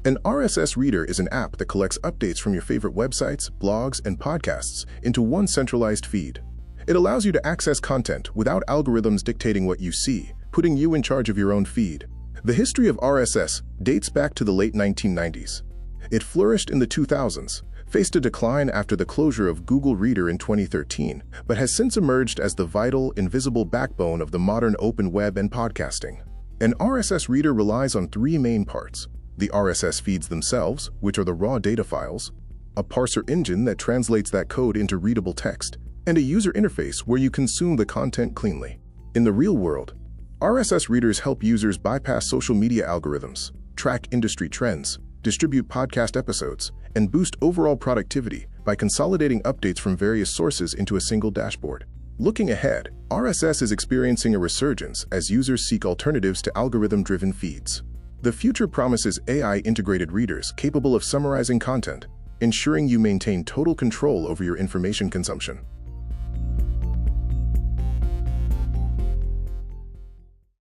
An RSS Reader is an app that collects updates from your favorite websites, blogs, and podcasts into one centralized feed. It allows you to access content without algorithms dictating what you see, putting you in charge of your own feed. The history of RSS dates back to the late 1990s. It flourished in the 2000s, faced a decline after the closure of Google Reader in 2013, but has since emerged as the vital, invisible backbone of the modern open web and podcasting. An RSS Reader relies on three main parts: the RSS feeds themselves, which are the raw data files, a parser engine that translates that code into readable text, and a user interface where you consume the content cleanly. In the real world, RSS readers help users bypass social media algorithms, track industry trends, distribute podcast episodes, and boost overall productivity by consolidating updates from various sources into a single dashboard. Looking ahead, RSS is experiencing a resurgence as users seek alternatives to algorithm-driven feeds. The future promises AI-integrated readers capable of summarizing content, ensuring you maintain total control over your information consumption.